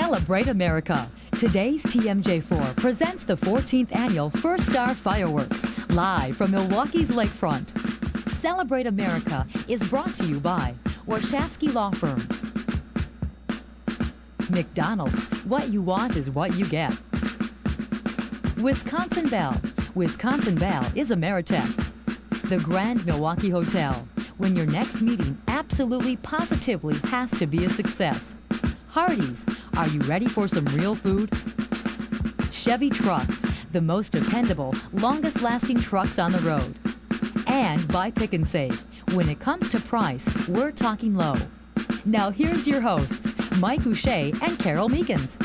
Celebrate America. Today's TMJ4 presents the 14th annual First Star Fireworks, live from Milwaukee's lakefront. Celebrate America is brought to you by Warshawski Law Firm, McDonald's, what you want is what you get. Wisconsin Bell. Wisconsin Bell is Ameritech. The Grand Milwaukee Hotel. When your next meeting absolutely positively has to be a success. Hardee's. Are you ready for some real food? Chevy Trucks. The most dependable, longest lasting trucks on the road. And by Pick and Save. When it comes to price, we're talking low. Now here's your hosts, Mike Boucher and Carol Meekins.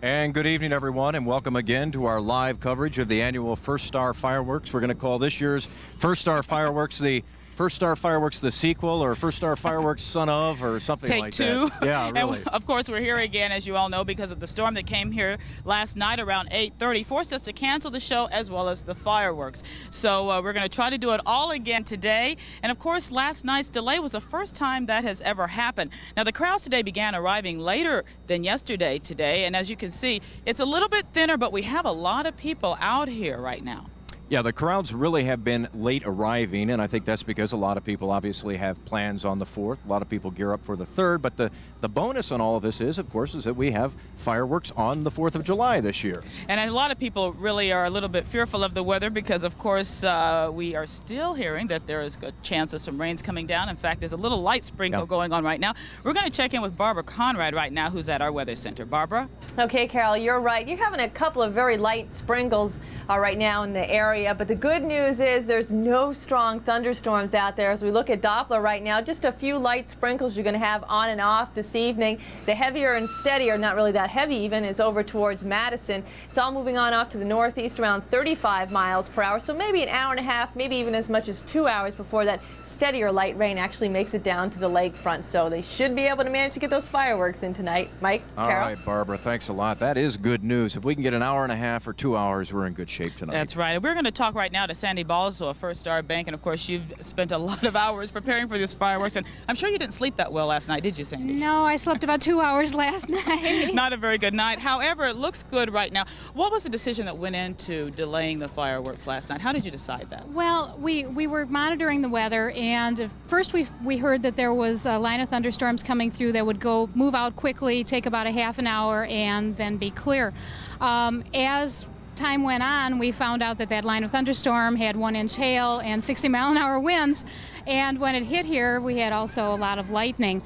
And good evening, everyone, and welcome again to our live coverage of the annual First Star Fireworks. We're going to call this year's First Star Fireworks the First Star Fireworks the sequel, or First Star Fireworks son of, or something Take like two. that. Yeah, really. And of course, we're here again, as you all know, because of the storm that came here last night around 8:30, forced us to cancel the show as well as the fireworks. So we're going to try to do it all again today. And of course, last night's delay was the first time that has ever happened. Now, the crowds today began arriving later than yesterday today, and as you can see, it's a little bit thinner, but we have a lot of people out here right now. Yeah, the crowds really have been late arriving, and I think that's because a lot of people obviously have plans on the 4th. A lot of people gear up for the 3rd, but the bonus on all of this is, of course, is that we have fireworks on the 4th of July this year. And a lot of people really are a little bit fearful of the weather because, of course, we are still hearing that there is a chance of some rains coming down. In fact, there's a little light sprinkle going on right now. We're going to check in with Barbara Conrad right now, who's at our weather center. Barbara? Okay, Carol, you're right. You're having a couple of very light sprinkles right now in the area. But the good news is there's no strong thunderstorms out there. As we look at Doppler right now, just a few light sprinkles you're going to have on and off this evening. The heavier and steadier, not really that heavy even, is over towards Madison. It's all moving on off to the northeast around 35 miles per hour. So maybe an hour and a half, maybe even as much as 2 hours before that steadier light rain actually makes it down to the lakefront. So they should be able to manage to get those fireworks in tonight. Mike, Carol? All right, Barbara, thanks a lot. That is good news. If we can get an hour and a half or 2 hours, we're in good shape tonight. That's right. We're going to talk right now to Sandy Balzo of First Star Bank, and of course you've spent a lot of hours preparing for this fireworks, and I'm sure you didn't sleep that well last night, did you, Sandy? No, I slept about 2 hours last night. Not a very good night. However, it looks good right now. What was the decision that went into delaying the fireworks last night? How did you decide that? Well, we were monitoring the weather, and first we heard that there was a line of thunderstorms coming through that would move out quickly, take about a half an hour, and then be clear. As time went on, we found out that line of thunderstorm had 1-inch hail and 60-mile-an-hour winds, and when it hit here, we had also a lot of lightning.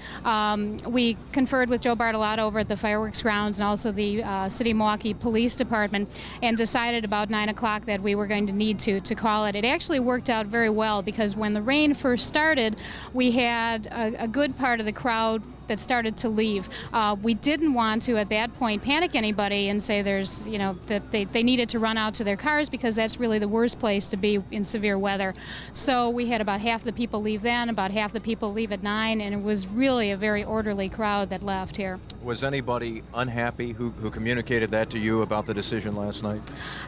We conferred with Joe Bartilata over at the fireworks grounds and also the City of Milwaukee Police Department, and decided about 9 o'clock that we were going to need to call it. It actually worked out very well, because when the rain first started, we had a good part of the crowd that started to leave. We didn't want to, at that point, panic anybody and say that they needed to run out to their cars, because that's really the worst place to be in severe weather. So we had about half the people leave then, about half the people leave at 9, and it was really a very orderly crowd that left here. Was anybody unhappy who communicated that to you about the decision last night?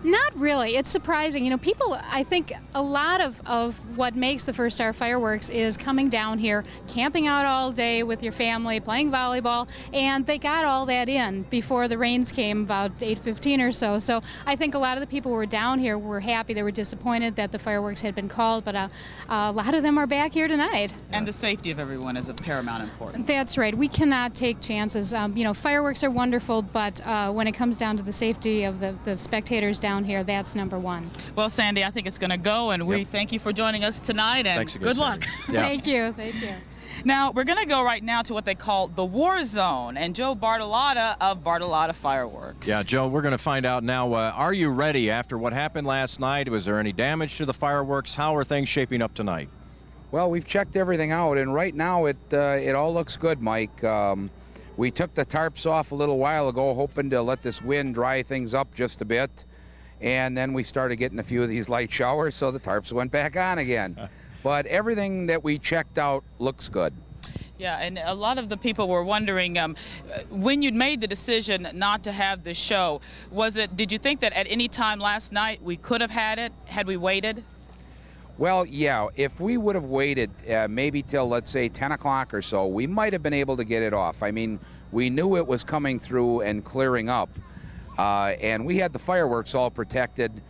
Not really. It's surprising. People, I think a lot of what makes the First Star Fireworks is coming down here, camping out all day with your family, playing volleyball, and they got all that in before the rains came about 8:15 or so. So I think a lot of the people who were down here were happy. They were disappointed that the fireworks had been called, but a lot of them are back here tonight. And the safety of everyone is of paramount importance. That's right. We cannot take chances. Fireworks are wonderful, but when it comes down to the safety of the spectators down here, that's number one. Well, Sandy, I think it's going to go, and we thank you for joining us tonight, and Thanks again, good luck. Yeah. Thank you. Thank you. Now, we're going to go right now to what they call the War Zone, and Joe Bartilata of Bartilotta Fireworks. Yeah, Joe, we're going to find out now. Are you ready after what happened last night? Was there any damage to the fireworks? How are things shaping up tonight? Well, we've checked everything out, and right now it all looks good, Mike. We took the tarps off a little while ago, hoping to let this wind dry things up just a bit, and then we started getting a few of these light showers, so the tarps went back on again. But everything that we checked out looks good. Yeah, and a lot of the people were wondering, when you'd made the decision not to have the show, did you think that at any time last night we could have had it, had we waited? Well, yeah, if we would have waited maybe till, let's say, 10 o'clock or so, we might have been able to get it off. I mean, we knew it was coming through and clearing up, and we had the fireworks all protected.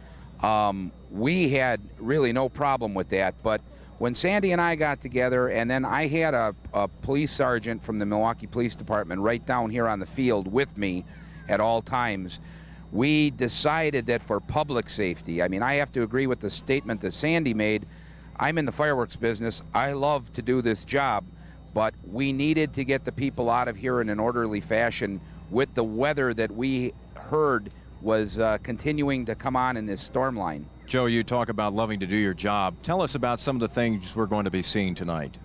We had really no problem with that, but when Sandy and I got together, and then I had a police sergeant from the Milwaukee Police Department right down here on the field with me at all times, we decided that for public safety, I mean, I have to agree with the statement that Sandy made. I'm in the fireworks business. I love to do this job, but we needed to get the people out of here in an orderly fashion with the weather that we heard was continuing to come on in this storm line. Joe, you talk about loving to do your job. Tell us about some of the things we're going to be seeing tonight.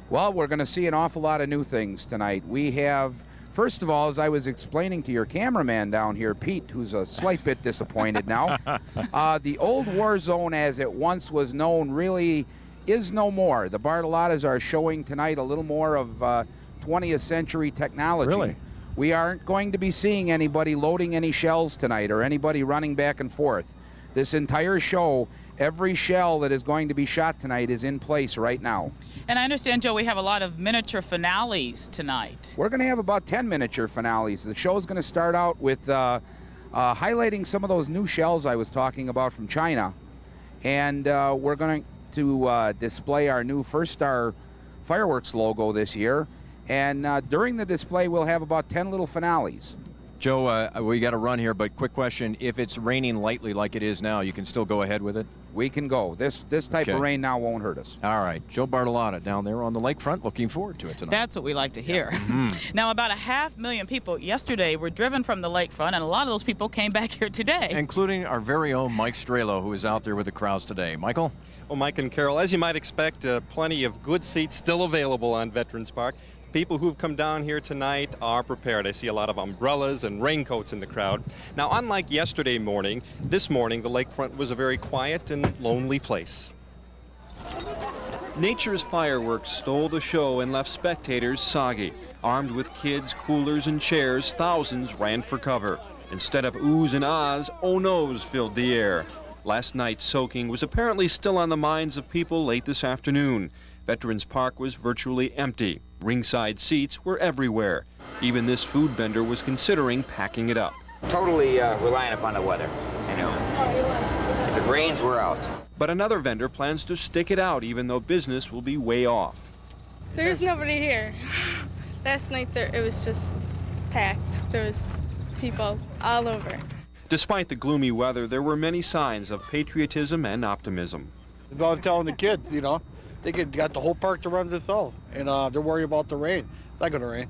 Well, we're going to see an awful lot of new things tonight. We have, first of all, as I was explaining to your cameraman down here, Pete, who's a slight bit disappointed now, the old war zone as it once was known really is no more. The Bartilottas are showing tonight a little more of 20th century technology. Really? We aren't going to be seeing anybody loading any shells tonight or anybody running back and forth. This entire show, every shell that is going to be shot tonight is in place right now. And I understand, Joe, we have a lot of miniature finales tonight. We're going to have about 10 miniature finales. The show is going to start out with highlighting some of those new shells I was talking about from China. And we're going to display our new First Star Fireworks logo this year. And during the display, we'll have about 10 little finales. Joe, we got to run here, but quick question. If it's raining lightly like it is now, you can still go ahead with it? We can go. This type of rain now won't hurt us. All right. Joe Bartilotta down there on the lakefront. Looking forward to it tonight. That's what we like to hear. Now, about 500,000 people yesterday were driven from the lakefront, and a lot of those people came back here today. Including our very own Mike Strelo, who is out there with the crowds today. Michael? Well, Mike and Carol, as you might expect, plenty of good seats still available on Veterans Park. People who've come down here tonight are prepared. I see a lot of umbrellas and raincoats in the crowd. Now, unlike yesterday morning, this morning the lakefront was a very quiet and lonely place. Nature's fireworks stole the show and left spectators soggy. Armed with kids, coolers, and chairs, thousands ran for cover. Instead of oohs and ahs, oh no's filled the air. Last night, soaking was apparently still on the minds of people late this afternoon. Veterans Park was virtually empty. Ringside seats were everywhere. Even this food vendor was considering packing it up. Totally relying upon the weather, you know. If it rains, we're out. But another vendor plans to stick it out even though business will be way off. There's nobody here. Last night it was just packed. There was people all over. Despite the gloomy weather, there were many signs of patriotism and optimism. I was telling the kids, you know, they got the whole park to run themselves, and they're worried about the rain. It's not going to rain.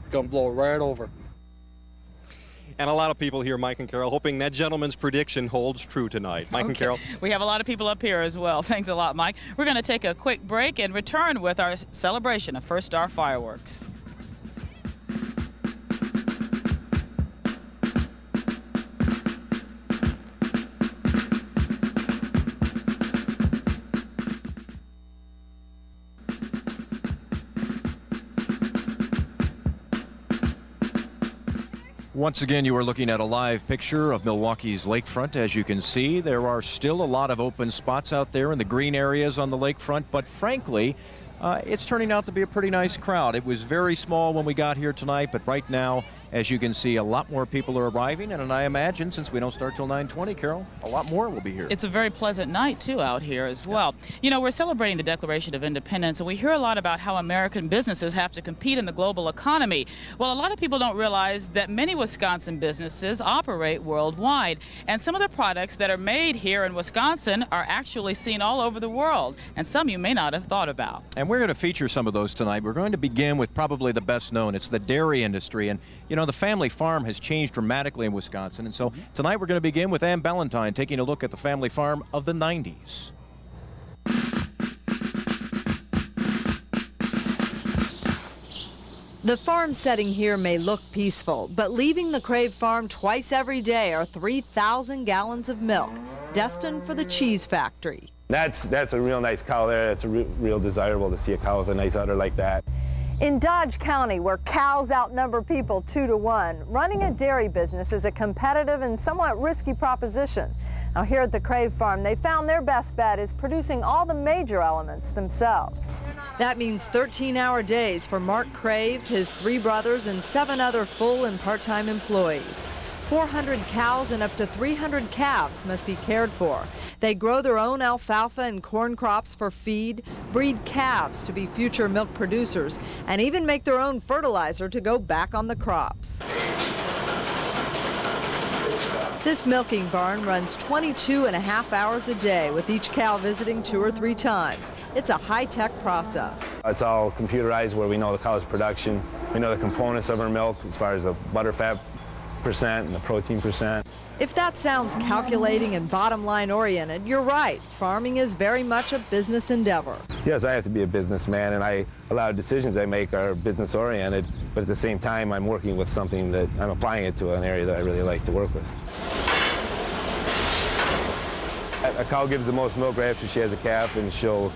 It's going to blow right over. And a lot of people here, Mike and Carol, hoping that gentleman's prediction holds true tonight. Mike and Carol. We have a lot of people up here as well. Thanks a lot, Mike. We're going to take a quick break and return with our celebration of First Star Fireworks. Once again, you are looking at a live picture of Milwaukee's lakefront. As you can see, there are still a lot of open spots out there in the green areas on the lakefront, but frankly, it's turning out to be a pretty nice crowd. It was very small when we got here tonight, but right now, as you can see, a lot more people are arriving, and I imagine since we don't start till 9:20, Carol, a lot more will be here. It's a very pleasant night, too, out here as well. You know, we're celebrating the Declaration of Independence, and we hear a lot about how American businesses have to compete in the global economy. Well, a lot of people don't realize that many Wisconsin businesses operate worldwide, and some of the products that are made here in Wisconsin are actually seen all over the world, and some you may not have thought about. And we're going to feature some of those tonight. We're going to begin with probably the best known. It's the dairy industry, and you know, the family farm has changed dramatically in Wisconsin, and so tonight we're going to begin with Ann Ballantyne taking a look at the family farm of the 90s. The farm setting here may look peaceful, but leaving the Crave farm twice every day are 3,000 gallons of milk, destined for the cheese factory. That's a real nice cow there. It's real desirable to see a cow with a nice udder like that. In Dodge County, where cows outnumber people 2 to 1, running a dairy business is a competitive and somewhat risky proposition. Now here at the Crave Farm, they found their best bet is producing all the major elements themselves. That means 13-hour days for Mark Crave, his 3 brothers, and 7 other full and part-time employees. 400 cows and up to 300 calves must be cared for. They grow their own alfalfa and corn crops for feed, breed calves to be future milk producers, and even make their own fertilizer to go back on the crops. This milking barn runs 22.5 hours a day, with each cow visiting 2 or 3 times. It's a high-tech process. It's all computerized where we know the cow's production. We know the components of her milk as far as the butterfat percent and the protein percent. If that sounds calculating and bottom line oriented, you're right. Farming is very much a business endeavor. Yes, I have to be a businessman, and a lot of decisions I make are business oriented, but at the same time I'm working with something that I'm applying it to an area that I really like to work with. A cow gives the most milk right after she has a calf, and she'll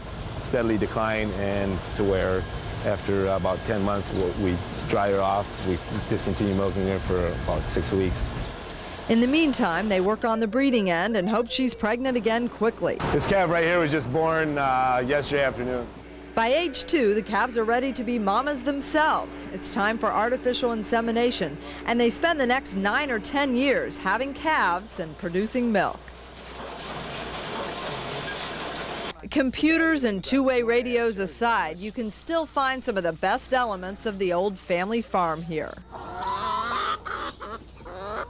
steadily decline, and to where after about 10 months we dry her off. We discontinue milking her for about 6 weeks. In the meantime, they work on the breeding end and hope she's pregnant again quickly. This calf right here was just born yesterday afternoon. By age 2, the calves are ready to be mamas themselves. It's time for artificial insemination, and they spend the next 9 or 10 years having calves and producing milk. Computers and two-way radios aside, you can still find some of the best elements of the old family farm here.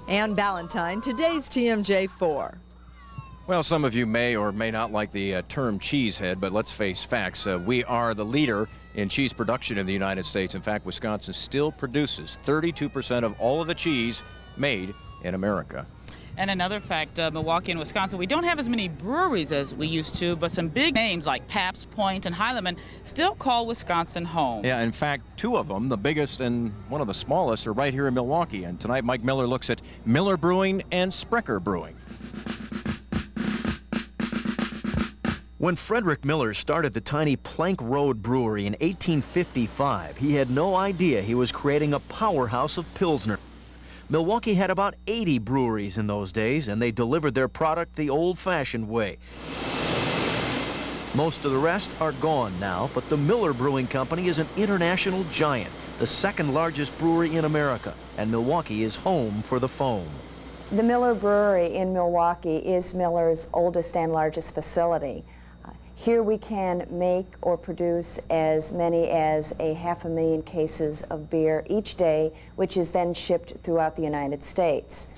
Ann Ballantyne, today's TMJ4. Well, some of you may or may not like the term cheesehead, but let's face facts. We are the leader in cheese production in the United States. In fact, Wisconsin still produces 32% of all of the cheese made in America. And another fact, Milwaukee and Wisconsin, we don't have as many breweries as we used to, but some big names like Pabst, Point, and Heilemann still call Wisconsin home. Yeah, in fact, 2 of them, the biggest and one of the smallest, are right here in Milwaukee. And tonight, Mike Miller looks at Miller Brewing and Sprecher Brewing. When Frederick Miller started the tiny Plank Road Brewery in 1855, he had no idea he was creating a powerhouse of Pilsner. Milwaukee had about 80 breweries in those days, and they delivered their product the old-fashioned way. Most of the rest are gone now, but the Miller Brewing Company is an international giant, the 2nd largest brewery in America, and Milwaukee is home for the foam. The Miller Brewery in Milwaukee is Miller's oldest and largest facility. Here we can make or produce as many as 500,000 cases of beer each day, which is then shipped throughout the United States.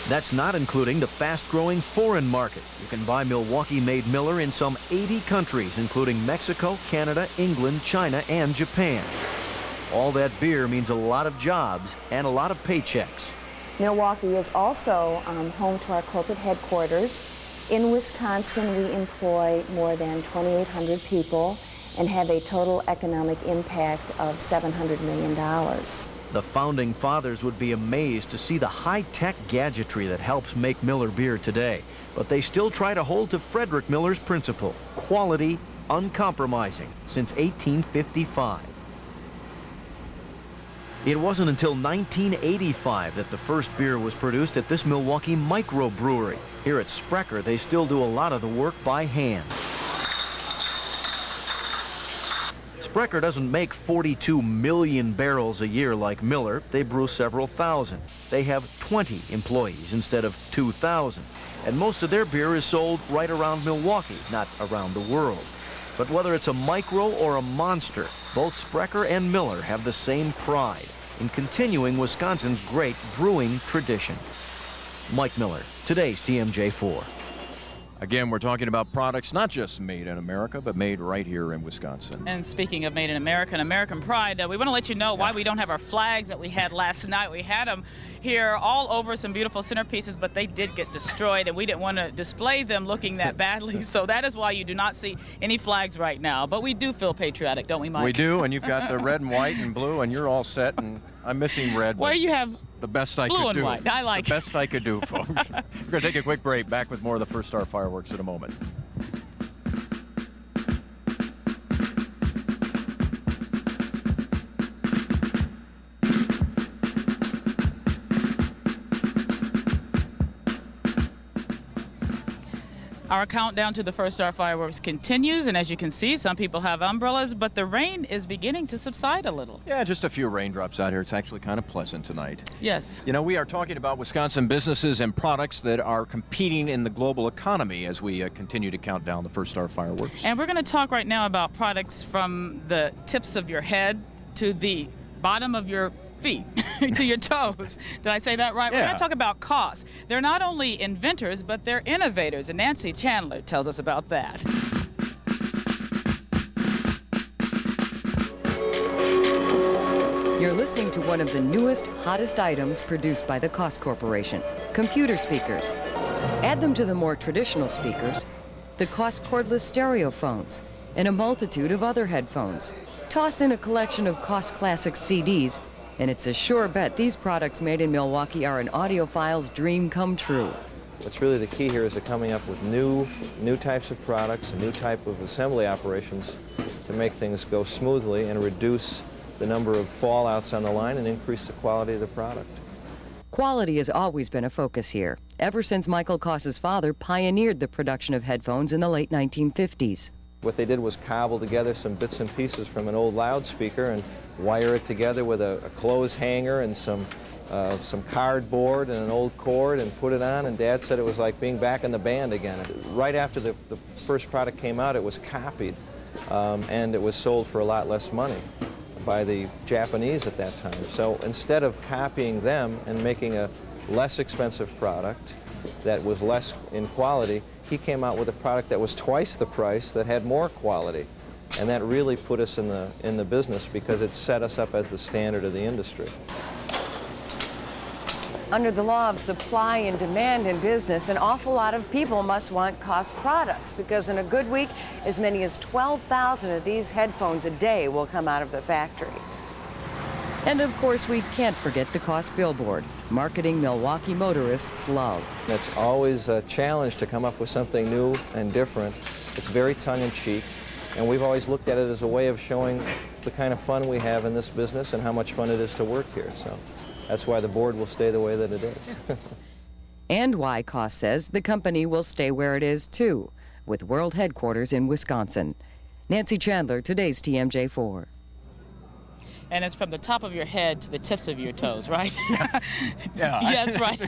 That's not including the fast-growing foreign market. You can buy Milwaukee-made Miller in some 80 countries, including Mexico, Canada, England, China, and Japan. All that beer means a lot of jobs and a lot of paychecks. Milwaukee is also home to our corporate headquarters. In Wisconsin, we employ more than 2,800 people and have a total economic impact of $700 million. The founding fathers would be amazed to see the high-tech gadgetry that helps make Miller beer today. But they still try to hold to Frederick Miller's principle: quality, uncompromising, since 1855. It wasn't until 1985 that the first beer was produced at this Milwaukee microbrewery. Here at Sprecher, they still do a lot of the work by hand. Sprecher doesn't make 42 million barrels a year like Miller. They brew several thousand. They have 20 employees instead of 2,000. And most of their beer is sold right around Milwaukee, not around the world. But whether it's a micro or a monster, both Sprecher and Miller have the same pride in continuing Wisconsin's great brewing tradition. Mike Miller, today's TMJ4. Again, we're talking about products not just made in America, but made right here in Wisconsin. And speaking of made in America and American pride, we want to let you know why we don't have our flags that we had last night. We had them here all over some beautiful centerpieces, but they did get destroyed, and we didn't want to display them looking that badly. So that is why you do not see any flags right now. But we do feel patriotic, don't we, Mike? We do, and you've got the red and white and blue, and you're all set, and I'm missing red. Well, you have the best I blue could and do. white. I like the best I could do, folks. We're going to take a quick break. Back with more of the First Star Fireworks in a moment. Our countdown to the First Star Fireworks continues, and as you can see, some people have umbrellas, but the rain is beginning to subside a little. Yeah, just a few raindrops out here. It's actually kind of pleasant tonight. Yes. You know, we are talking about Wisconsin businesses and products that are competing in the global economy as we continue to count down the First Star Fireworks. And we're going to talk right now about products from the tips of your head to the bottom of your feet, to your toes. Did I say that right? Yeah. We're going to talk about cost. They're not only inventors, but they're innovators, and Nancy Chandler tells us about that. You're listening to one of the newest, hottest items produced by the Koss Corporation, computer speakers. Add them to the more traditional speakers, the Koss cordless stereo phones, and a multitude of other headphones. Toss in a collection of Koss Classic CDs, and it's a sure bet these products made in Milwaukee are an audiophile's dream come true. What's really the key here is coming up with new types of products, a new type of assembly operations to make things go smoothly and reduce the number of fallouts on the line and increase the quality of the product. Quality has always been a focus here, ever since Michael Koss's father pioneered the production of headphones in the late 1950s. What they did was cobble together some bits and pieces from an old loudspeaker and wire it together with a clothes hanger and some cardboard and an old cord and put it on, and Dad said it was like being back in the band again. Right after the first product came out, it was copied and it was sold for a lot less money by the Japanese at that time. So instead of copying them and making a less expensive product that was less in quality, he came out with a product that was twice the price that had more quality. And that really put us in the business because it set us up as the standard of the industry. Under the law of supply and demand in business, an awful lot of people must want Koss products because in a good week, as many as 12,000 of these headphones a day will come out of the factory. And of course, we can't forget the Koss billboard, marketing Milwaukee motorists love. It's always a challenge to come up with something new and different. It's very tongue-in-cheek, and we've always looked at it as a way of showing the kind of fun we have in this business and how much fun it is to work here. So that's why the board will stay the way that it is. And why Koss says the company will stay where it is, too, with world headquarters in Wisconsin. Nancy Chandler, today's TMJ4. And it's from the top of your head to the tips of your toes, right? Yeah. Yeah, that's right.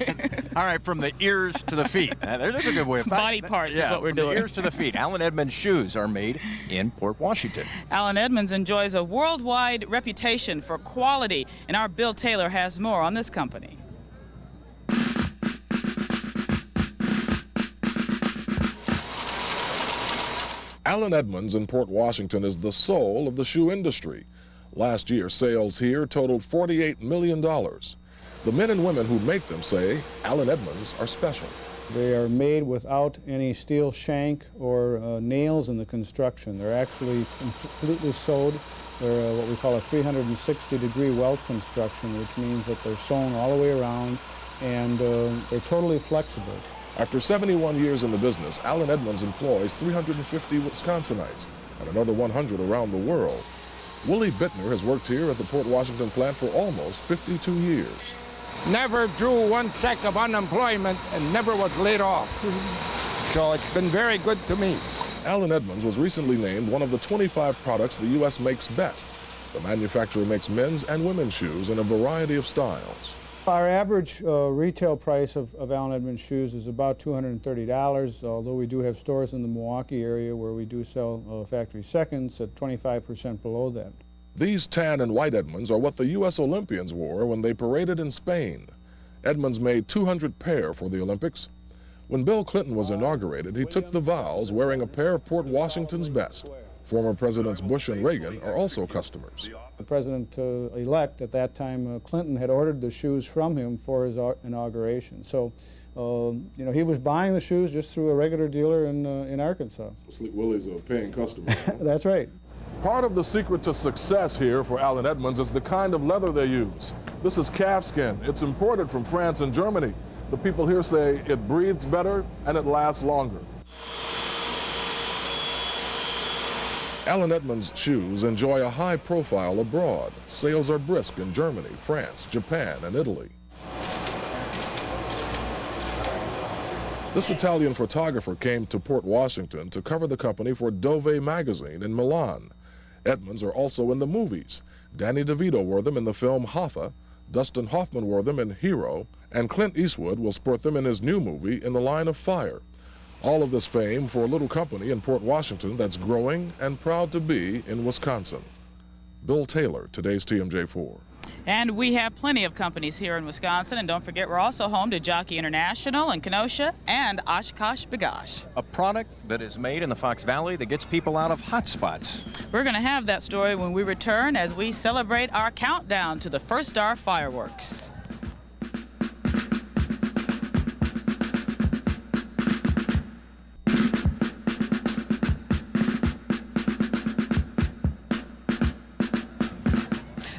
All right, from the ears to the feet. There's a good way of Body parts is what we're doing. From the ears to the feet. Alan Edmonds shoes are made in Port Washington. Alan Edmonds enjoys a worldwide reputation for quality, and our Bill Taylor has more on this company. Alan Edmonds in Port Washington is the soul of the shoe industry. Last year, sales here totaled $48 million. The men and women who make them say Alan Edmonds are special. They are made without any steel shank or nails in the construction. They're actually completely sewed. They're what we call a 360-degree welt construction, which means that they're sewn all the way around, and they're totally flexible. After 71 years in the business, Alan Edmonds employs 350 Wisconsinites and another 100 around the world. Willie Bittner has worked here at the Port Washington plant for almost 52 years. Never drew one check of unemployment and never was laid off. So it's been very good to me. Alan Edmonds was recently named one of the 25 products the U.S. makes best. The manufacturer makes men's and women's shoes in a variety of styles. Our average retail price of Alan Edmonds shoes is about $230, although we do have stores in the Milwaukee area where we do sell factory seconds at 25% below that. These tan and white Edmonds are what the U.S. Olympians wore when they paraded in Spain. Edmonds made 200 pair for the Olympics. When Bill Clinton was inaugurated, he took the vows wearing a pair of Port Washington's best. Former Presidents Bush and Reagan are also customers. The president-elect at that time, Clinton, had ordered the shoes from him for his inauguration. So, you know, he was buying the shoes just through a regular dealer in Arkansas. Slick Willie's a paying customer. That's right. Part of the secret to success here for Alan Edmonds is the kind of leather they use. This is calfskin. It's imported from France and Germany. The people here say it breathes better and it lasts longer. Alan Edmonds' shoes enjoy a high profile abroad. Sales are brisk in Germany, France, Japan, and Italy. This Italian photographer came to Port Washington to cover the company for Dove magazine in Milan. Edmonds are also in the movies. Danny DeVito wore them in the film Hoffa, Dustin Hoffman wore them in Hero, and Clint Eastwood will sport them in his new movie In the Line of Fire. All of this fame for a little company in Port Washington that's growing and proud to be in Wisconsin. Bill Taylor, today's TMJ4. And we have plenty of companies here in Wisconsin, and don't forget we're also home to Jockey International in Kenosha and Oshkosh B'gosh. A product that is made in the Fox Valley that gets people out of hot spots. We're going to have that story when we return as we celebrate our countdown to the First Star fireworks.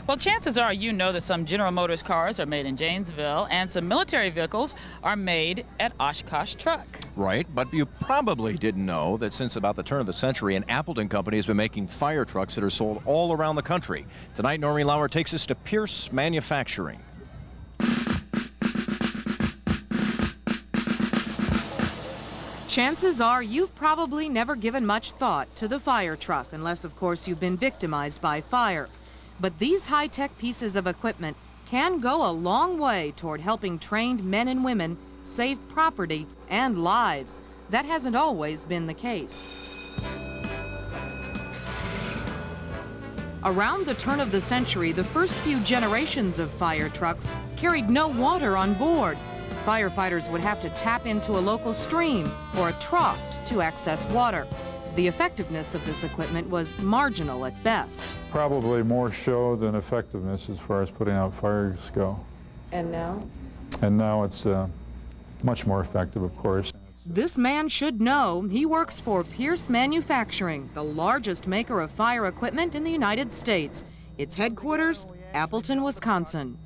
Well, chances are you know that some General Motors cars are made in Janesville and some military vehicles are made at Oshkosh Truck. Right, but you probably didn't know that since about the turn of the century, an Appleton company has been making fire trucks that are sold all around the country. Tonight, Noreen Lauer takes us to Pierce Manufacturing. Chances are you've probably never given much thought to the fire truck, unless, of course, you've been victimized by fire. But these high-tech pieces of equipment can go a long way toward helping trained men and women save property and lives. That hasn't always been the case. Around the turn of the century, the first few generations of fire trucks carried no water on board. Firefighters would have to tap into a local stream or a trough to access water. The effectiveness of this equipment was marginal at best. Probably more show than effectiveness as far as putting out fires go. And now? And now it's much more effective, of course. This man should know. He works for Pierce Manufacturing, the largest maker of fire equipment in the United States. Its headquarters, Appleton, Wisconsin.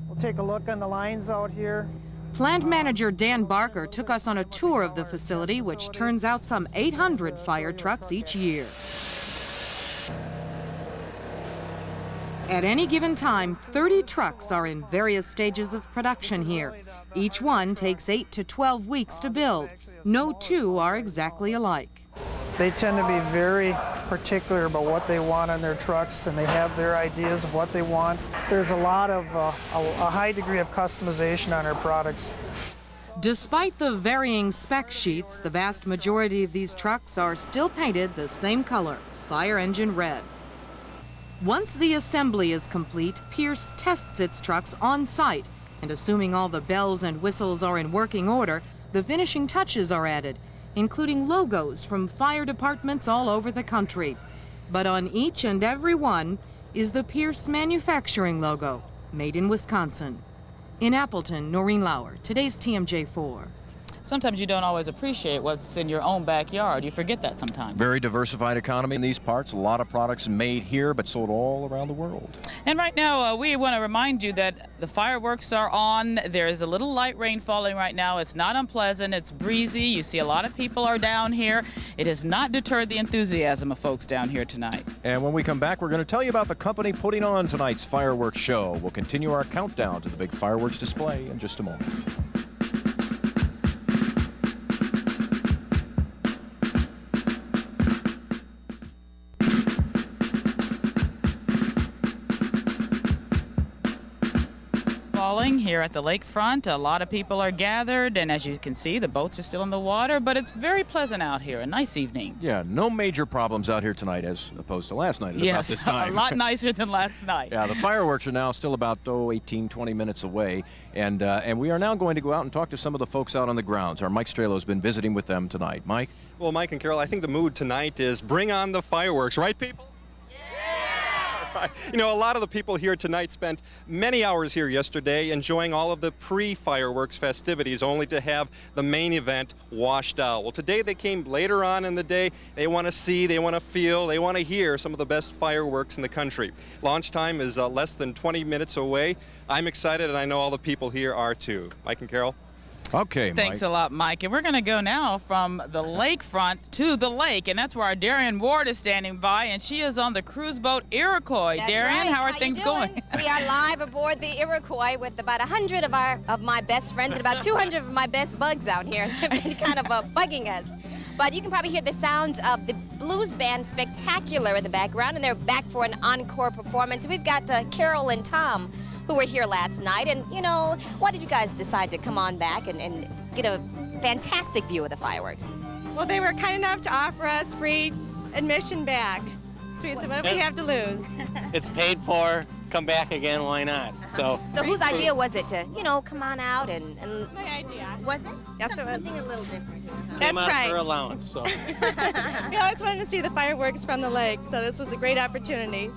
We'll take a look on the lines out here. Plant manager Dan Barker took us on a tour of the facility, which turns out some 800 fire trucks each year. At any given time, 30 trucks are in various stages of production here. Each one takes 8 to 12 weeks to build. No two are exactly alike. They tend to be very particular about what they want on their trucks, and they have their ideas of what they want. There's a lot of, a high degree of customization on our products. Despite the varying spec sheets, the vast majority of these trucks are still painted the same color, fire engine red. Once the assembly is complete, Pierce tests its trucks on site, and assuming all the bells and whistles are in working order, the finishing touches are added, including logos from fire departments all over the country. But on each and every one is the Pierce Manufacturing logo, made in Wisconsin. In Appleton, Noreen Lauer, today's TMJ4. Sometimes you don't always appreciate what's in your own backyard. You forget that sometimes. Very diversified economy in these parts. A lot of products made here but sold all around the world. And right now, we want to remind you that the fireworks are on. There's a little light rain falling right now. It's not unpleasant. It's breezy. You see a lot of people are down here. It has not deterred the enthusiasm of folks down here tonight. And when we come back, we're going to tell you about the company putting on tonight's fireworks show. We'll continue our countdown to the big fireworks display in just a moment. Here at the lakefront, a lot of people are gathered, and as you can see, the boats are still in the water, but it's very pleasant out here. A nice evening. Yeah, no major problems out here tonight as opposed to last night at about this time. Yes, a lot nicer than last night. Yeah, the fireworks are now still about 18, 20 minutes away, and we are now going to go out and talk to some of the folks out on the grounds. Our Mike Strelo has been visiting with them tonight. Mike? Well, Mike and Carol, I think the mood tonight is bring on the fireworks, right, people? You know, a lot of the people here tonight spent many hours here yesterday enjoying all of the pre-fireworks festivities, only to have the main event washed out. Well, today they came later on in the day. They want to see, they want to feel, they want to hear some of the best fireworks in the country. Launch time is less than 20 minutes away. I'm excited, and I know all the people here are too. Mike and Carol? Okay, Thanks Mike. a lot, Mike. And we're going to go now from the lakefront to the lake, and that's where our Darian Ward is standing by, and she is on the cruise boat Iroquois. That's Darian, right. how are things going? We are live aboard the Iroquois with about 100 of my best friends and about 200 of my best bugs out here. They've been kind of bugging us. But you can probably hear the sounds of the blues band Spectacular in the background, and they're back for an encore performance. We've got Carol and Tom, who were here last night. And, you know, why did you guys decide to come on back and get a fantastic view of the fireworks? Well, they were kind enough to offer us free admission back. So we said, what do we have to lose? It's paid for. Come back again, why not? So whose idea was it to, you know, come on out and my idea. Was it? Yes, it was. Something a little different. came That's out right. for allowance. So We always wanted to see the fireworks from the lake, so this was a great opportunity.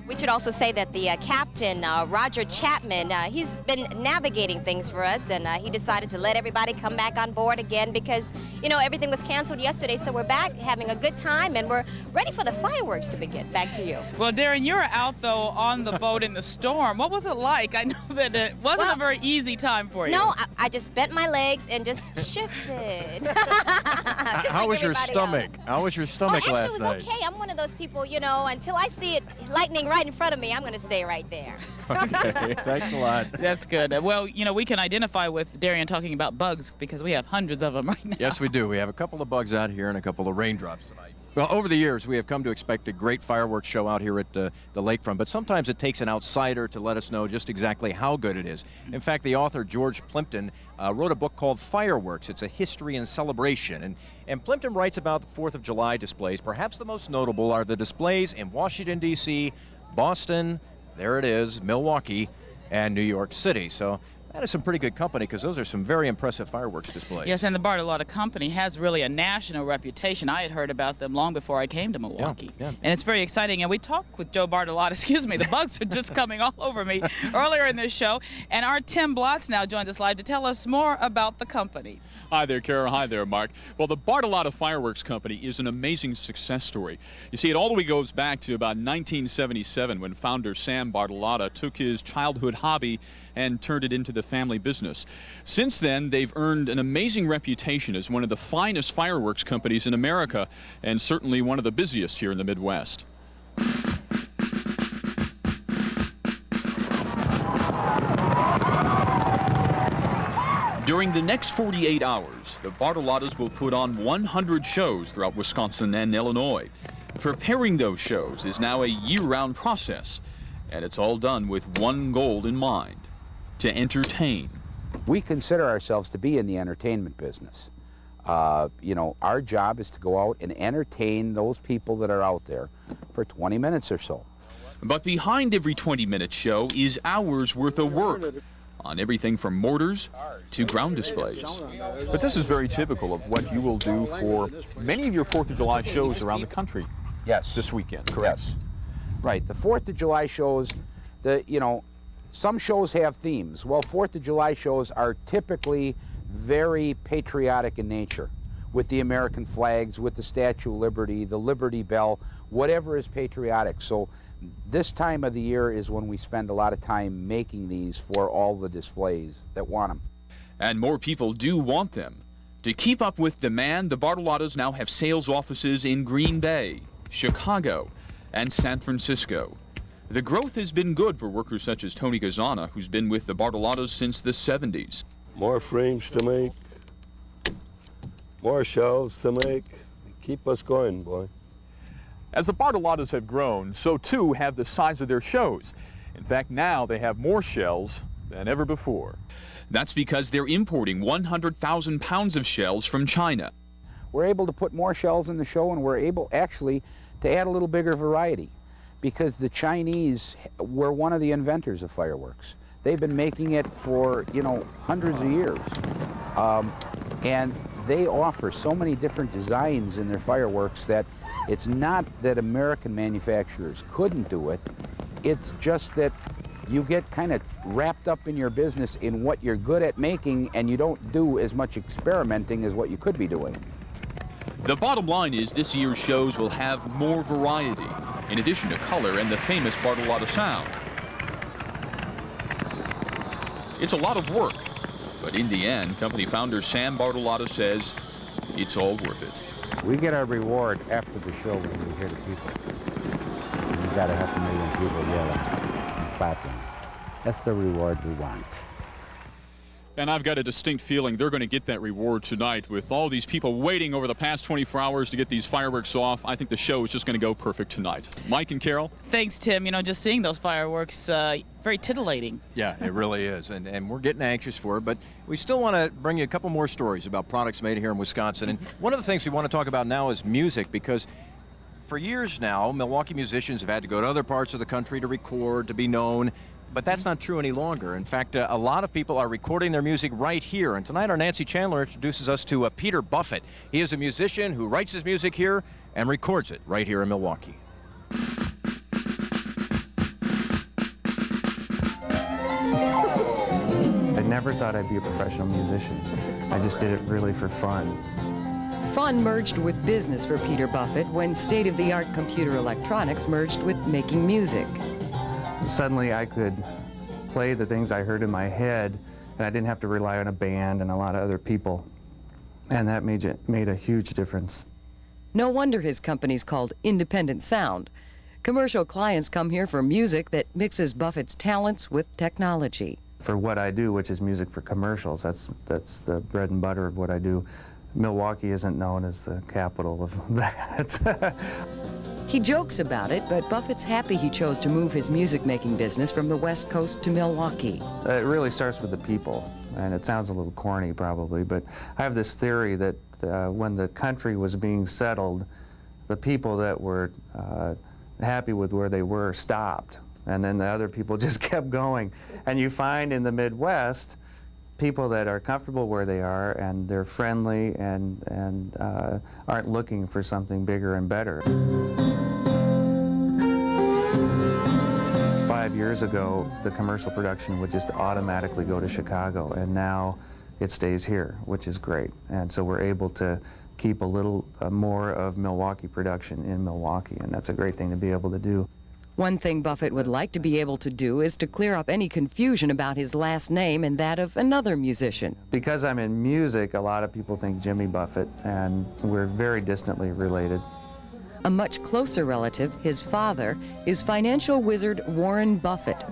We should also say that the captain, Roger Chapman, he's been navigating things for us, and he decided to let everybody come back on board again because, you know, everything was canceled yesterday, so we're back having a good time, and we're ready for the fireworks to begin. Back to you. Well, Darren, you were out, though, on the boat in the storm. What was it like? I know that it wasn't a very easy time for you. No, I just bent my legs and just shifted. How was your stomach? How was your stomach last Actually, it night? was okay. I'm one of those people, you know, until I see it lightning right in front of me, I'm going to stay right there. Okay, thanks a lot. That's good. Well, you know, we can identify with Darian talking about bugs because we have hundreds of them right now. Yes, we do. We have a couple of bugs out here and a couple of raindrops tonight. Well, over the years, we have come to expect a great fireworks show out here at the lakefront, but sometimes it takes an outsider to let us know just exactly how good it is. In fact, the author George Plimpton wrote a book called Fireworks. It's a history and celebration. And Plimpton writes about the 4th of July displays. Perhaps the most notable are the displays in Washington, D.C., Boston, there it is, Milwaukee, and New York City. So that is some pretty good company because those are some very impressive fireworks displays. Yes, and the Bartilotta company has really a national reputation. I had heard about them long before I came to Milwaukee. Yeah. And it's very exciting. And we talked with Joe Bartilotta, excuse me, the bugs are just coming all over me earlier in this show. And our Tim Blotz now joins us live to tell us more about the company. Hi there, Kara. Hi there, Mark. Well, the Bartilotta Fireworks Company is an amazing success story. You see, it all the way goes back to about 1977 when founder Sam Bartilotta took his childhood hobby and turned it into the family business. Since then, they've earned an amazing reputation as one of the finest fireworks companies in America and certainly one of the busiest here in the Midwest. During the next 48 hours, the Bartilottas will put on 100 shows throughout Wisconsin and Illinois. Preparing those shows is now a year-round process, and it's all done with one goal in mind: to entertain. We consider ourselves to be in the entertainment business. You know, our job is to go out and entertain those people that are out there for 20 minutes or so. But behind every 20-minute show is hours worth of work on everything from mortars to ground displays. But this is very typical of what you will do for many of your 4th of July shows around the country. Yes. This weekend, correct? Yes. Right. The 4th of July shows, you know, some shows have themes. Well, 4th of July shows are typically very patriotic in nature, with the American flags, with the Statue of Liberty, the Liberty Bell, whatever is patriotic. So this time of the year is when we spend a lot of time making these for all the displays that want them. And more people do want them. To keep up with demand, the Bartilottas now have sales offices in Green Bay, Chicago, and San Francisco. The growth has been good for workers such as Tony Gazzana, who's been with the Bartilottas since the 70s. More frames to make, more shells to make. Keep us going, boy. As the Bartilottas have grown, so too have the size of their shows. In fact, now they have more shells than ever before. That's because they're importing 100,000 pounds of shells from China. We're able to put more shells in the show, and we're able actually to add a little bigger variety, because the Chinese were one of the inventors of fireworks. They've been making it for, you know, hundreds of years. And they offer so many different designs in their fireworks that it's not that American manufacturers couldn't do it, it's just that you get kind of wrapped up in your business in what you're good at making, and you don't do as much experimenting as what you could be doing. The bottom line is this year's shows will have more variety, in addition to color and the famous Bartilotta sound. It's a lot of work, But in the end, company founder Sam Bartilotta says it's all worth it. We get our reward after the show when we hear the people. We've got 500,000 people yelling and clapping. That's the reward we want. And I've got a distinct feeling they're going to get that reward tonight with all these people waiting over the past 24 hours to get these fireworks off. I think the show is just going to go perfect tonight. Mike and Carol? Thanks, Tim. You know, just seeing those fireworks, very titillating. Yeah, it really is. And we're getting anxious for it. But we still want to bring you a couple more stories about products made here in Wisconsin. And one of the things we want to talk about now is music, because for years now, Milwaukee musicians have had to go to other parts of the country to record, to be known. But that's not true any longer. In fact, a lot of people are recording their music right here. And tonight our Nancy Chandler introduces us to Peter Buffett. He is a musician who writes his music here and records it right here in Milwaukee. I never thought I'd be a professional musician. I just did it really for fun. Fun merged with business for Peter Buffett when state-of-the-art computer electronics merged with making music. Suddenly I could play the things I heard in my head, and I didn't have to rely on a band and a lot of other people. And that made a huge difference. No wonder his company's called Independent Sound. Commercial clients come here for music that mixes Buffett's talents with technology. For what I do, which is music for commercials, that's the bread and butter of what I do. Milwaukee isn't known as the capital of that. He jokes about it, but Buffett's happy he chose to move his music-making business from the West Coast to Milwaukee. It really starts with the people, and it sounds a little corny probably, but I have this theory that when the country was being settled, the people that were happy with where they were stopped, and then the other people just kept going. And you find in the Midwest, people that are comfortable where they are, and they're friendly and aren't looking for something bigger and better. 5 years ago, the commercial production would just automatically go to Chicago, and now it stays here, which is great. And so we're able to keep a little more of Milwaukee production in Milwaukee, and that's a great thing to be able to do. One thing Buffett would like to be able to do is to clear up any confusion about his last name and that of another musician. Because I'm in music, a lot of people think Jimmy Buffett, and we're very distantly related. A much closer relative, his father, is financial wizard Warren Buffett.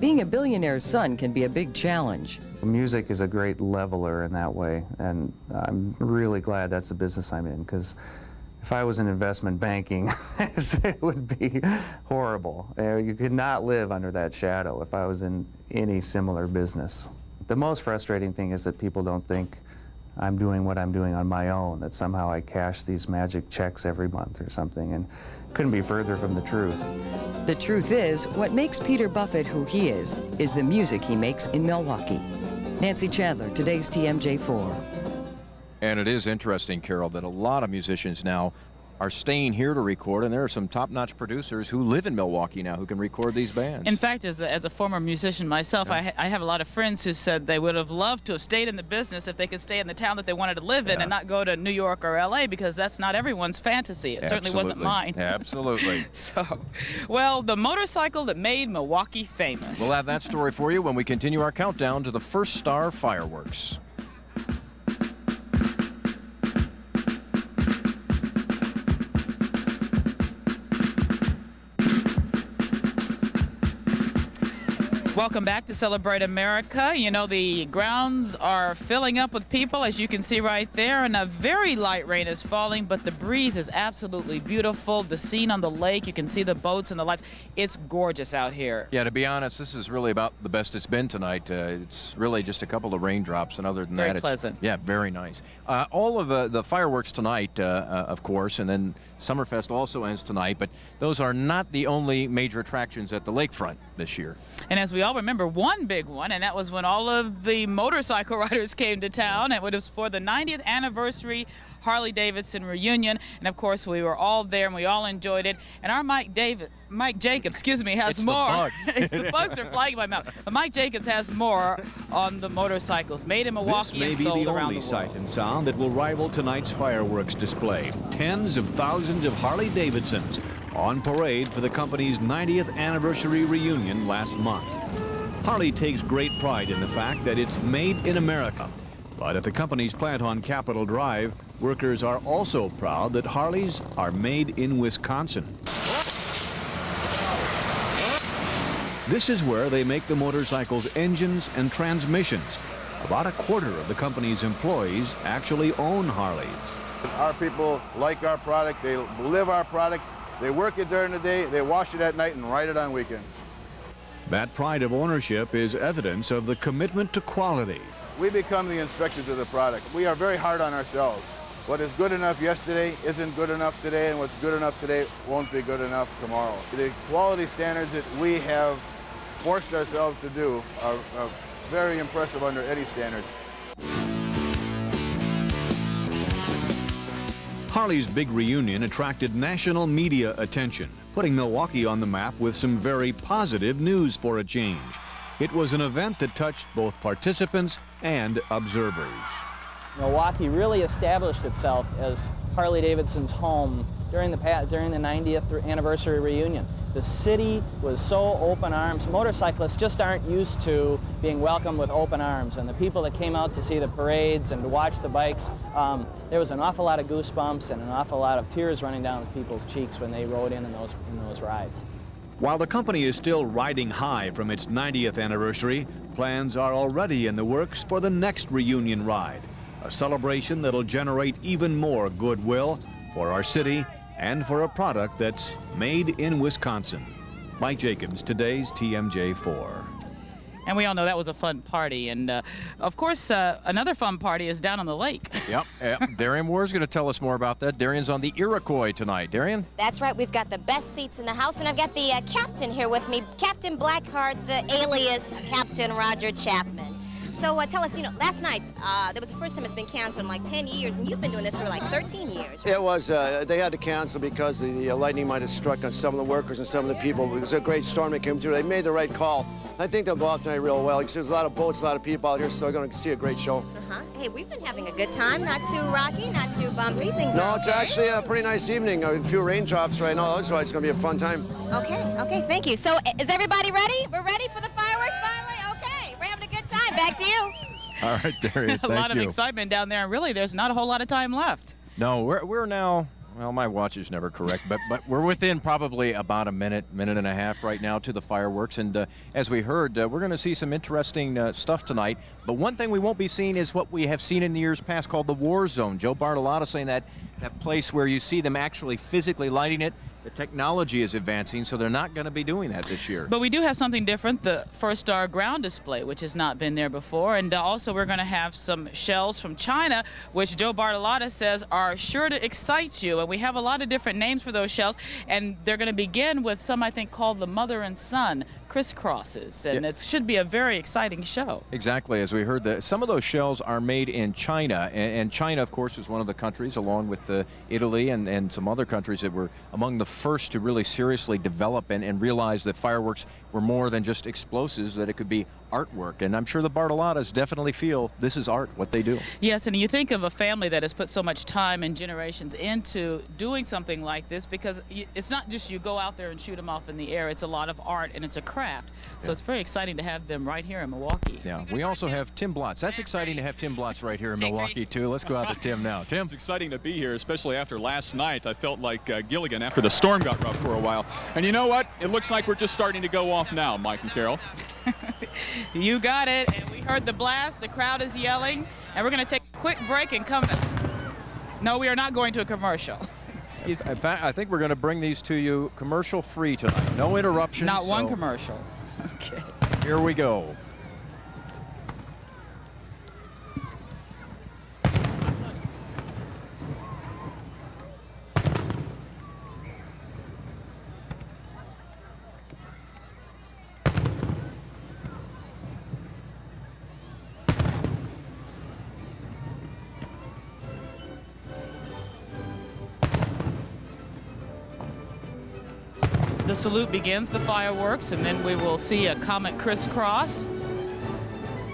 Being a billionaire's son can be a big challenge. Music is a great leveler in that way, and I'm really glad that's the business I'm in, because if I was in investment banking, it would be horrible. You could not live under that shadow if I was in any similar business. The most frustrating thing is that people don't think I'm doing what I'm doing on my own, that somehow I cash these magic checks every month or something, and couldn't be further from the truth. The truth is, what makes Peter Buffett who he is the music he makes in Milwaukee. Nancy Chandler, today's TMJ4. And it is interesting, Carol, that a lot of musicians now are staying here to record, and there are some top-notch producers who live in Milwaukee now who can record these bands. In fact, as a former musician myself, yeah. I have a lot of friends who said they would have loved to have stayed in the business if they could stay in the town that they wanted to live in and not go to New York or L.A., because that's not everyone's fantasy. It certainly wasn't mine. Absolutely. So, well, the motorcycle that made Milwaukee famous. We'll have that story for you when we continue our countdown to the First Star Fireworks. Welcome back to Celebrate America. You know, the grounds are filling up with people, as you can see right there, and a very light rain is falling, but the breeze is absolutely beautiful. The scene on the lake, you can see the boats and the lights. It's gorgeous out here. Yeah, to be honest, this is really about the best it's been tonight. It's really just a couple of raindrops, and other than that, very pleasant. Yeah, very nice. All of the fireworks tonight, of course, and then Summerfest also ends tonight, but those are not the only major attractions at the lakefront this year. And as we all remember, one big one, and that was when all of the motorcycle riders came to town. It was for the 90th anniversary Harley-Davidson reunion, and of course we were all there and we all enjoyed it. And our Mike Jacobs, excuse me, has more. The bugs. It's the bugs are flying in my mouth. But Mike Jacobs has more on the motorcycles made in Milwaukee and sold around the world. This may be the only sight and sound that will rival tonight's fireworks display. Tens of thousands of Harley-Davidsons on parade for the company's 90th anniversary reunion last month. Harley takes great pride in the fact that it's made in America. But at the company's plant on Capitol Drive, workers are also proud that Harleys are made in Wisconsin. This is where they make the motorcycle's engines and transmissions. About a quarter of the company's employees actually own Harleys. Our people like our product, they live our product, they work it during the day, they wash it at night and ride it on weekends. That pride of ownership is evidence of the commitment to quality. We become the inspectors of the product. We are very hard on ourselves. What is good enough yesterday isn't good enough today, and what's good enough today won't be good enough tomorrow. The quality standards that we have forced ourselves to do are very impressive under any standards. Harley's big reunion attracted national media attention, putting Milwaukee on the map with some very positive news for a change. It was an event that touched both participants and observers. Milwaukee really established itself as Harley-Davidson's home during the 90th anniversary reunion. The city was so open arms. Motorcyclists just aren't used to being welcomed with open arms, and the people that came out to see the parades and to watch the bikes, there was an awful lot of goosebumps and an awful lot of tears running down people's cheeks when they rode in those rides. While the company is still riding high from its 90th anniversary, plans are already in the works for the next reunion ride, a celebration that'll generate even more goodwill for our city and for a product that's made in Wisconsin. Mike Jacobs, today's TMJ4. And we all know that was a fun party. And of course, another fun party is down on the lake. Yep. Darian Moore's going to tell us more about that. Darian's on the Iroquois tonight. Darian? That's right. We've got the best seats in the house, and I've got the captain here with me, Captain Blackheart, alias Captain Roger Chapman. So tell us, last night, there was the first time it's been canceled in like 10 years, and you've been doing this for like 13 years. Right? It was. They had to cancel because the lightning might have struck on some of the workers and some of the people. It was a great storm that came through. They made the right call. I think they'll go out tonight real well. Because there's a lot of boats, a lot of people out here, so they're going to see a great show. Hey, we've been having a good time. Not too rocky, not too bumpy. Things No, are it's okay. actually a pretty nice evening. A few raindrops right now. That's why it's going to be a fun time. Okay, thank you. So is everybody ready? We're ready for the fireworks finally? Okay, we're having a good time. Back to you. All right, Darian, A lot of excitement down there, and really there's not a whole lot of time left. No, we're now, well, my watch is never correct, but we're within probably about a minute and a half right now to the fireworks. And as we heard, we're going to see some interesting stuff tonight. But one thing we won't be seeing is what we have seen in the years past called the war zone. Joe Bartilata saying that place where you see them actually physically lighting it. The technology is advancing, so they're not going to be doing that this year. But we do have something different, the First Star ground display, which has not been there before. And also we're going to have some shells from China, which Joe Bartilata says are sure to excite you. And we have a lot of different names for those shells. And they're going to begin with some, I think, called the mother and son crisscrosses. And it should be a very exciting show. Exactly. As we heard, some of those shells are made in China. And China, of course, is one of the countries, along with Italy and some other countries that were among the first to really seriously develop and realize that fireworks were more than just explosives, that it could be artwork. And I'm sure the Bartilatas definitely feel this is art, what they do. Yes, and you think of a family that has put so much time and generations into doing something like this, because it's not just you go out there and shoot them off in the air. It's a lot of art and it's a craft. So it's very exciting to have them right here in Milwaukee. Yeah, we also have Tim Blotz. That's exciting to have Tim Blotz right here in Milwaukee, too. Let's go out to Tim now. Tim? It's exciting to be here, especially after last night. I felt like Gilligan after the storm got rough for a while. And you know what? It looks like we're just starting to go off now, Mike and Carol. You got it. And we heard the blast. The crowd is yelling. And we're going to take a quick break and come back. No, we are not going to a commercial. Excuse me. In fact, I think we're going to bring these to you commercial-free tonight. No interruptions. Not one commercial. Okay. Here we go. The salute begins, the fireworks, and then we will see a comet crisscross.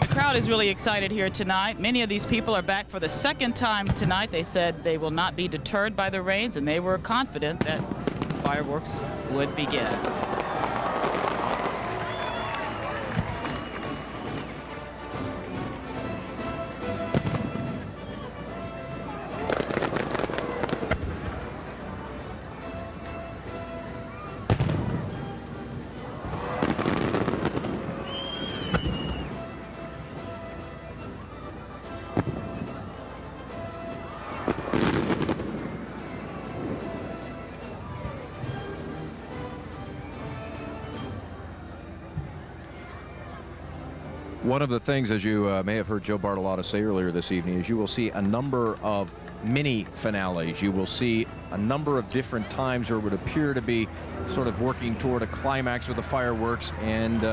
The crowd is really excited here tonight. Many of these people are back for the second time tonight. They said they will not be deterred by the rains, and they were confident that the fireworks would begin. One of the things, as you may have heard Joe Bartilata say earlier this evening, is you will see a number of mini finales. You will see a number of different times where it would appear to be sort of working toward a climax with the fireworks, and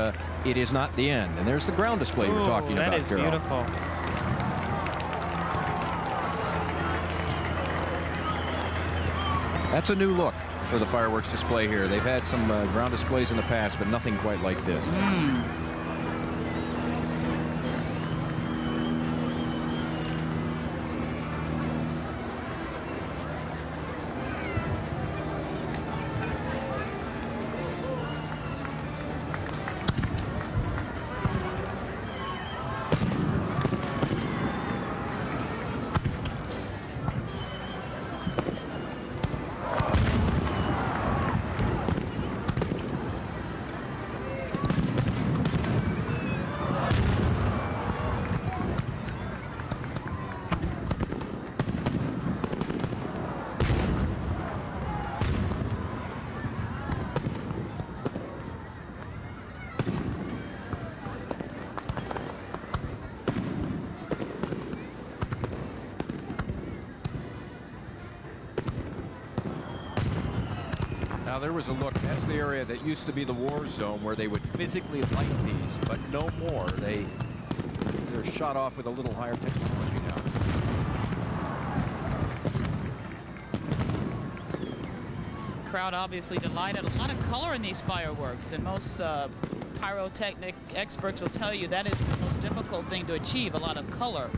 it is not the end. And there's the ground display you're talking about, That is Carol. beautiful. That's a new look for the fireworks display here. They've had some ground displays in the past, but nothing quite like this. Now there was a look, that's the area that used to be the war zone where they would physically light these, but no more. They're shot off with a little higher technology now. Crowd obviously delighted. A lot of color in these fireworks, and most pyrotechnic experts will tell you that is the most difficult thing to achieve, a lot of color.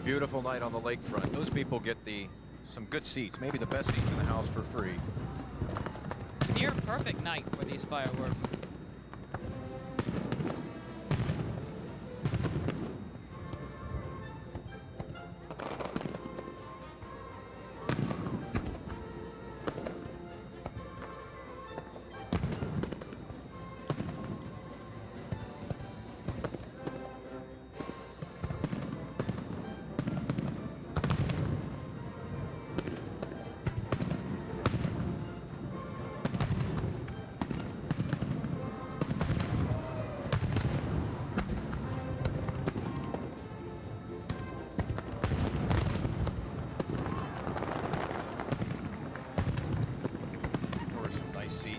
Beautiful night on the lakefront. Those people get some good seats, maybe the best seats in the house for free. Near perfect night for these fireworks.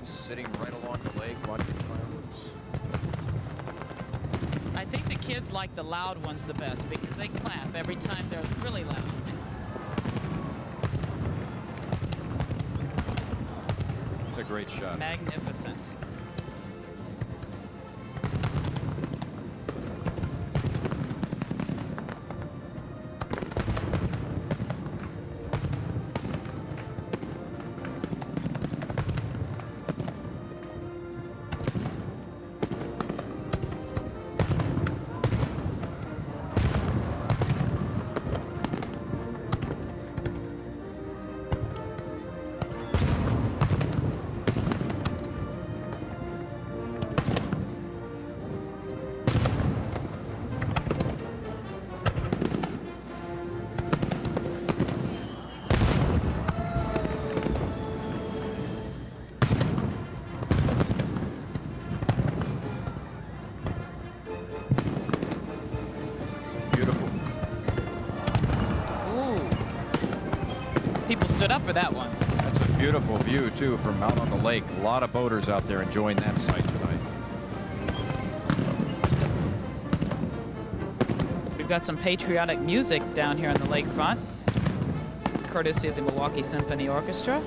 Sitting right along the lake watching fireworks. I think the kids like the loud ones the best because they clap every time they're really loud. It's a great shot. Magnificent. stood up for that one. That's a beautiful view, too, from out on the lake. A lot of boaters out there enjoying that sight tonight. We've got some patriotic music down here on the lakefront, courtesy of the Milwaukee Symphony Orchestra.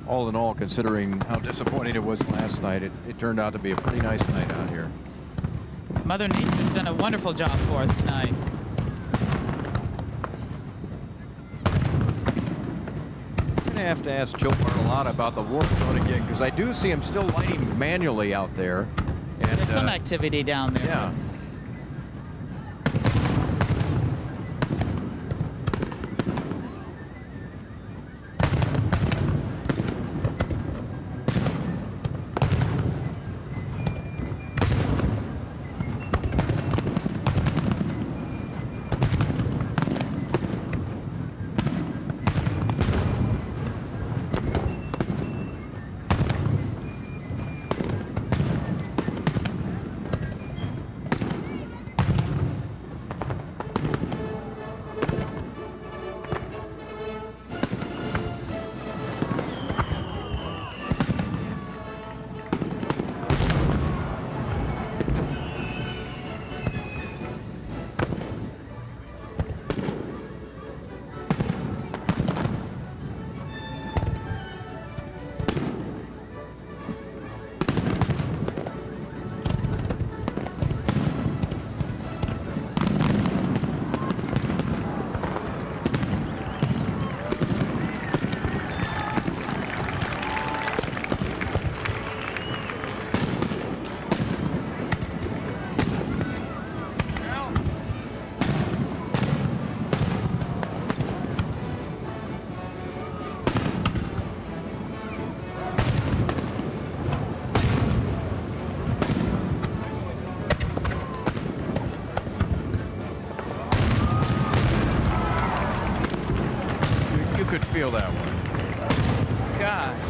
All in all, considering how disappointing it was last night, it turned out to be a pretty nice night out here. Mother Nature's done a wonderful job for us tonight. I'm going to have to ask Joe Bartilata about the warp zone again, because I do see him still lighting manually out there. And, There's some activity down there. Yeah. Could feel that one. Gosh.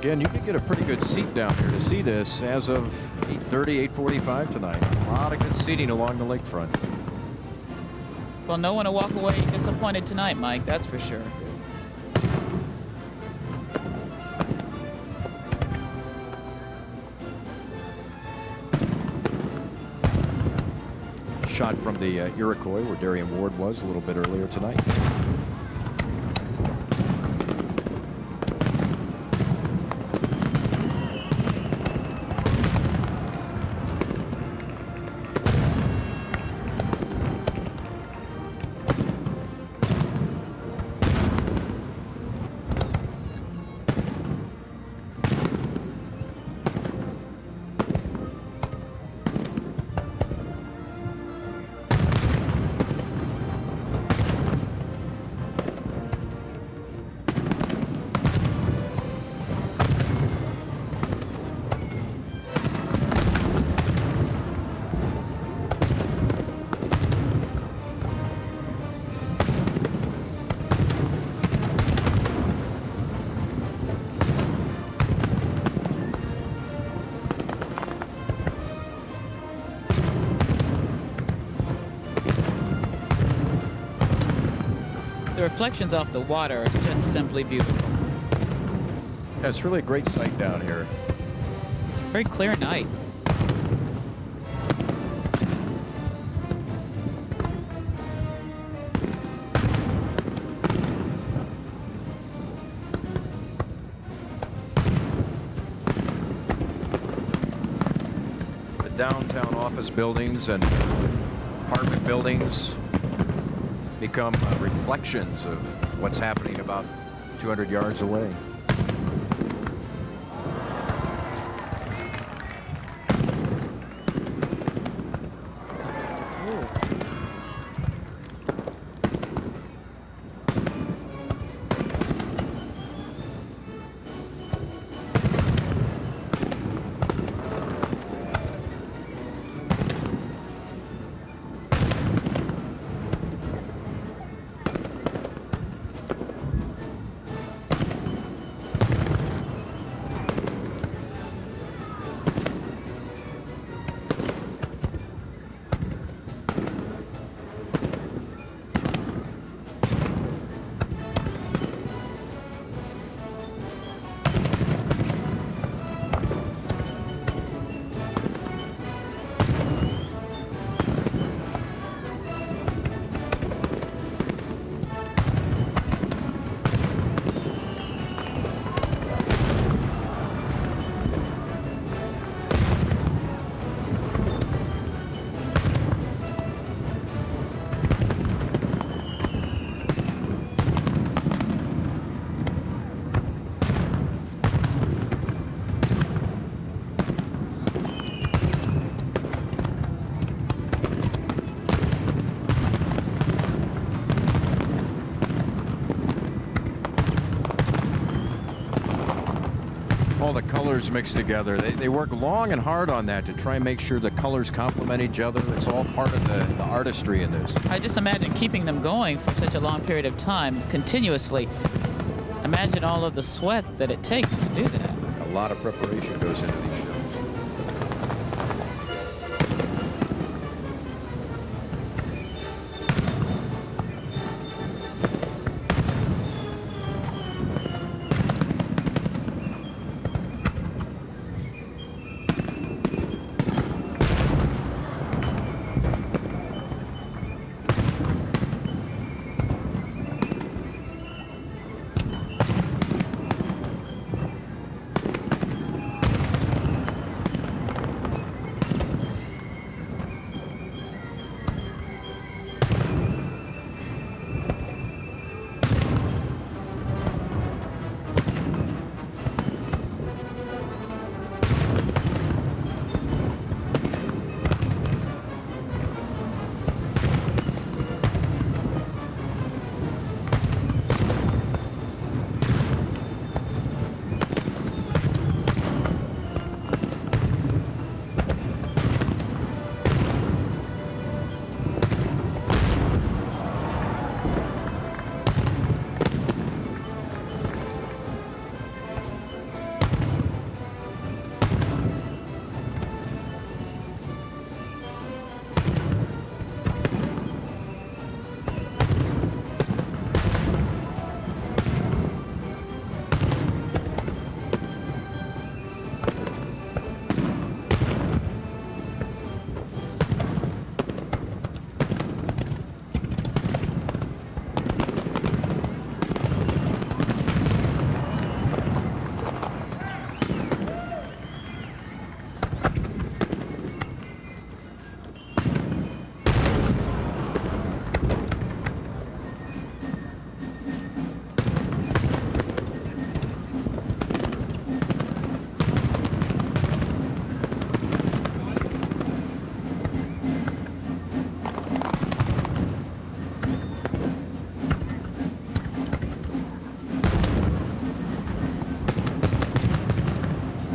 Again, you could get a pretty good seat down here to see this as of 8:30, 8:45 tonight. A lot of good seating along the lakefront. Well, no one will walk away disappointed tonight, Mike, that's for sure. Shot from the Iroquois, where Darian Ward was a little bit earlier tonight. The reflections off the water are just simply beautiful. Yeah, it's really a great sight down here. Very clear night. The downtown office buildings and apartment buildings become reflections of what's happening about 200 yards away. All the colors mixed together. They work long and hard on that to try and make sure the colors complement each other. It's all part of the artistry in this. I just imagine keeping them going for such a long period of time, continuously. Imagine all of the sweat that it takes to do that. A lot of preparation goes into these shows.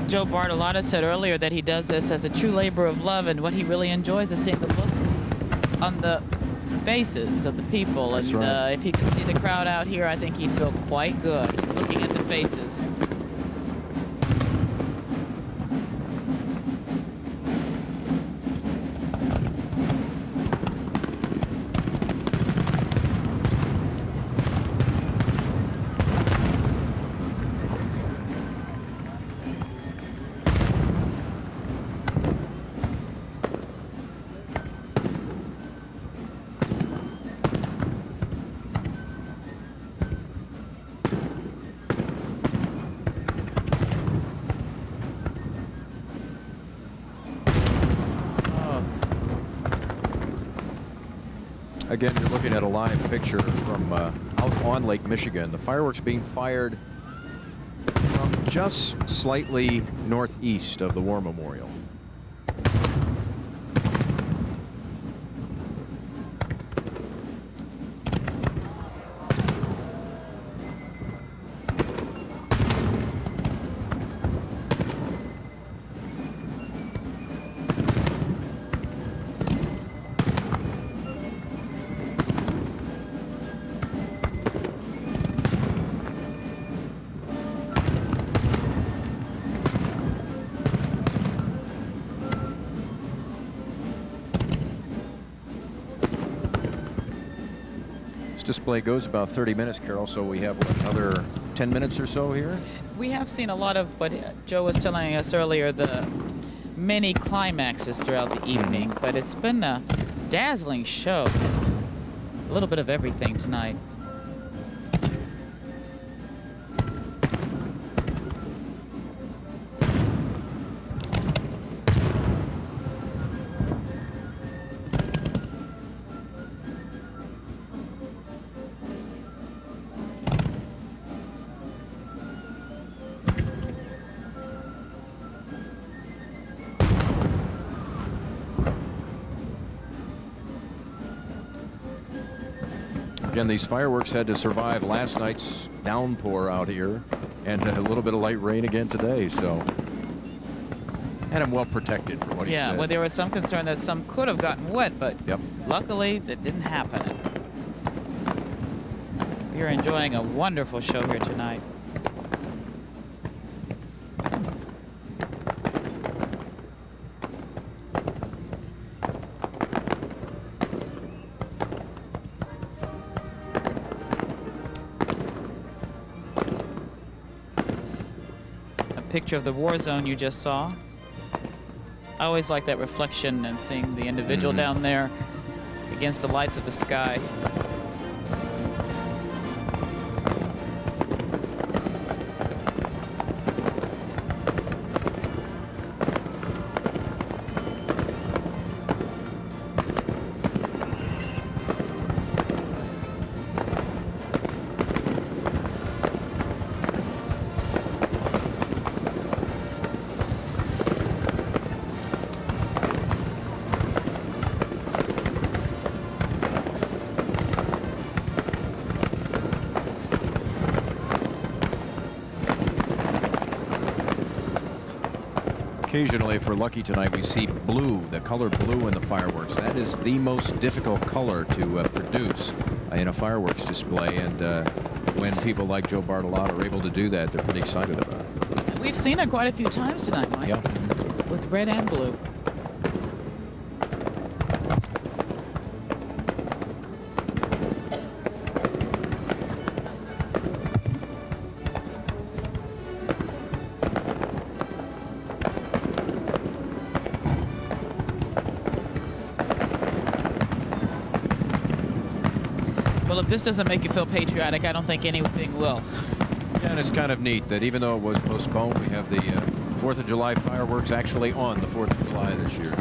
Joe Bartilotta said earlier that he does this as a true labor of love, and what he really enjoys is seeing the look on the faces of the people. That's and right. If he could see the crowd out here, I think he'd feel quite good looking at the faces. Again, you're looking at a live picture from out on Lake Michigan. The fireworks being fired from just slightly northeast of the War Memorial. Display goes about 30 minutes, Carol, so we have another 10 minutes or so here. We have seen a lot of what Joe was telling us earlier, the many climaxes throughout the evening, but it's been a dazzling show. Just a little bit of everything tonight. Again, these fireworks had to survive last night's downpour out here and a little bit of light rain again today, so had them well protected for what he said. Yeah, well, there was some concern that some could have gotten wet, but yep, luckily that didn't happen. We're enjoying a wonderful show here tonight. Picture of the war zone you just saw. I always like that reflection and seeing the individual down there against the lights of the sky. Occasionally, if we're lucky tonight, we see blue, the color blue in the fireworks. That is the most difficult color to produce in a fireworks display, and when people like Joe Bartilotta are able to do that, they're pretty excited about it. We've seen it quite a few times tonight, Mike. Yeah. With red and blue. Well, if this doesn't make you feel patriotic, I don't think anything will. Yeah, and it's kind of neat that even though it was postponed, we have the 4th of July fireworks actually on the 4th of July this year.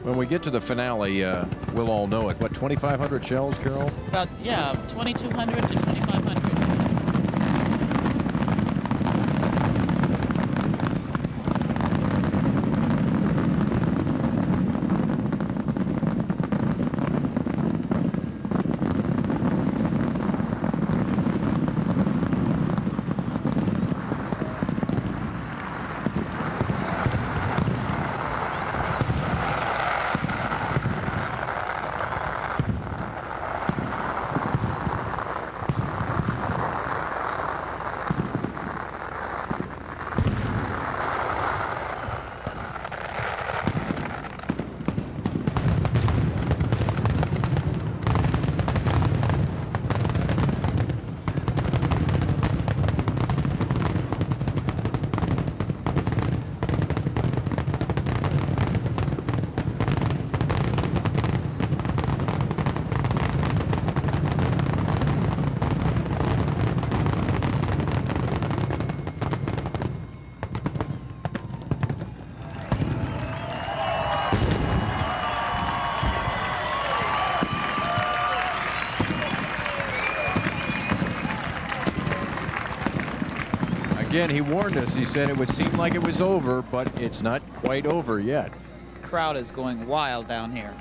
When we get to the finale, we'll all know it. What, 2,500 shells, Carol? About, yeah, 2,200 to 2,500. Again, he warned us. He said it would seem like it was over, but it's not quite over yet. Crowd is going wild down here.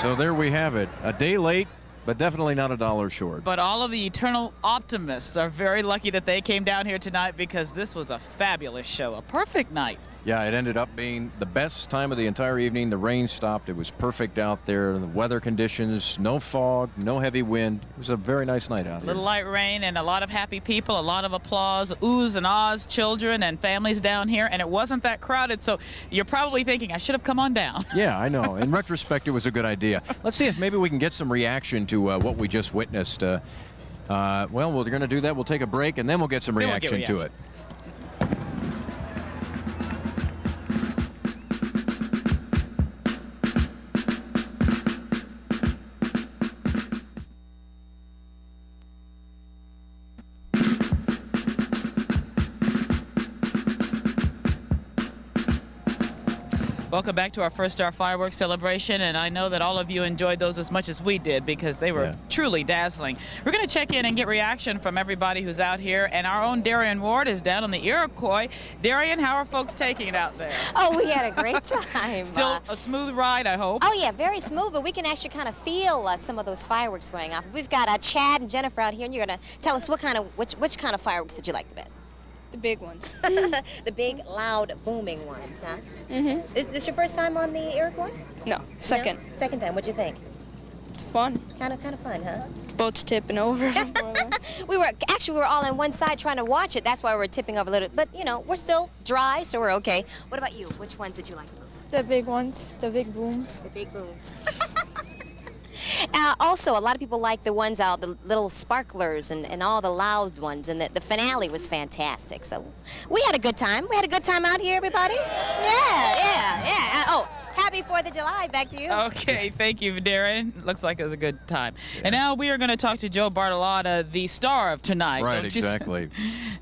So there we have it. A day late, but definitely not $1 short. But all of the eternal optimists are very lucky that they came down here tonight, because this was a fabulous show, a perfect night. Yeah, it ended up being the best time of the entire evening. The rain stopped. It was perfect out there. The weather conditions, no fog, no heavy wind. It was a very nice night out A here. little light rain and a lot of happy people, a lot of applause, oohs and ahs, children and families down here, and it wasn't that crowded, so you're probably thinking, I should have come on down. Yeah, I know. In retrospect, it was a good idea. Let's see if maybe we can get some reaction to what we just witnessed. Well, we're going to do that. We'll take a break, and then we'll get some reaction to it. Welcome back to our First Star Fireworks celebration, and I know that all of you enjoyed those as much as we did, because they were truly dazzling. We're going to check in and get reaction from everybody who's out here, and our own Darian Ward is down on the Iroquois. Darian, how are folks taking it out there? Oh, we had a great time. Still a smooth ride, I hope. Oh, yeah, very smooth, but we can actually kind of feel some of those fireworks going off. We've got Chad and Jennifer out here, and you're going to tell us which kind of fireworks did you like the best? The big ones. The big, loud, booming ones, huh? Mm-hmm. Is this your first time on the Iroquois? No, second. No? Second time. What'd you think? It's fun. Kind of fun, huh? Boats tipping over. We were all on one side trying to watch it. That's why we're tipping over a little. But, you know, we're still dry, so we're okay. What about you? Which ones did you like the most? The big ones, the big booms. The big booms. Also, a lot of people like the ones out, the little sparklers and all the loud ones, and the finale was fantastic. So we had a good time. We had a good time out here, everybody. Yeah. Oh, happy 4th of July. Back to you. Okay, thank you, Darren. Looks like it was a good time. Yeah. And now we are going to talk to Joe Bartilotta, the star of tonight. Right, exactly.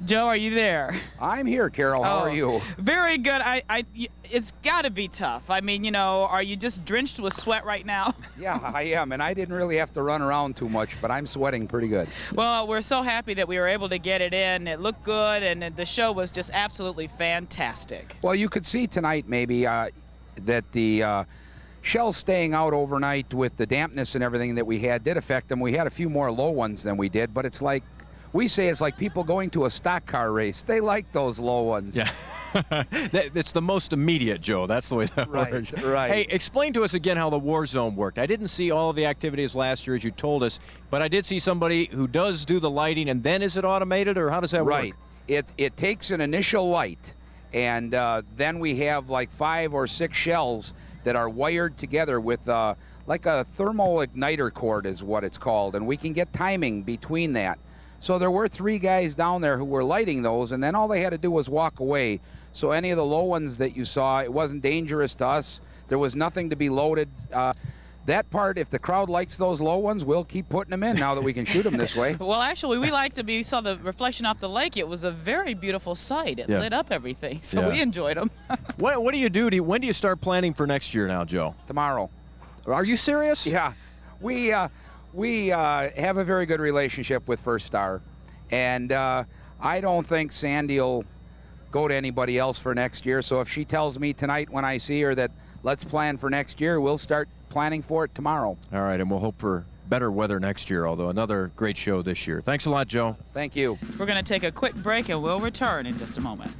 Joe, are you there? I'm here, Carol. How are you? Very good. It's got to be tough. I mean, you know, are you just drenched with sweat right now? Yeah, I am, and I didn't really have to run around too much, but I'm sweating pretty good. Well, we're so happy that we were able to get it in. It looked good, and the show was just absolutely fantastic. Well, you could see tonight maybe that the shells staying out overnight with the dampness and everything that we had did affect them. We had a few more low ones than we did, but it's like, we say it's like people going to a stock car race. They like those low ones. Yeah. It's the most immediate, Joe. That's the way that works. Right. Hey, explain to us again how the war zone worked. I didn't see all of the activities last year as you told us, but I did see somebody who does do the lighting, and then is it automated, or how does that work? Right. It takes an initial light, And then we have like 5 or 6 shells that are wired together with like a thermal igniter cord is what it's called, and we can get timing between that. So there were 3 guys down there who were lighting those, and then all they had to do was walk away. So any of the low ones that you saw, it wasn't dangerous to us. There was nothing to be loaded. That part, if the crowd likes those low ones, we'll keep putting them in now that we can shoot them this way. Well, actually, we liked to be, saw the reflection off the lake. It was a very beautiful sight. It lit up everything, so we enjoyed them. What do you do? When do you start planning for next year now, Joe? Tomorrow. Are you serious? Yeah. We have a very good relationship with First Star, and I don't think Sandy will go to anybody else for next year. So if she tells me tonight when I see her that let's plan for next year, we'll start planning for it tomorrow. All right, and we'll hope for better weather next year, although another great show this year. Thanks a lot, Joe. Thank you. We're going to take a quick break, and we'll return in just a moment.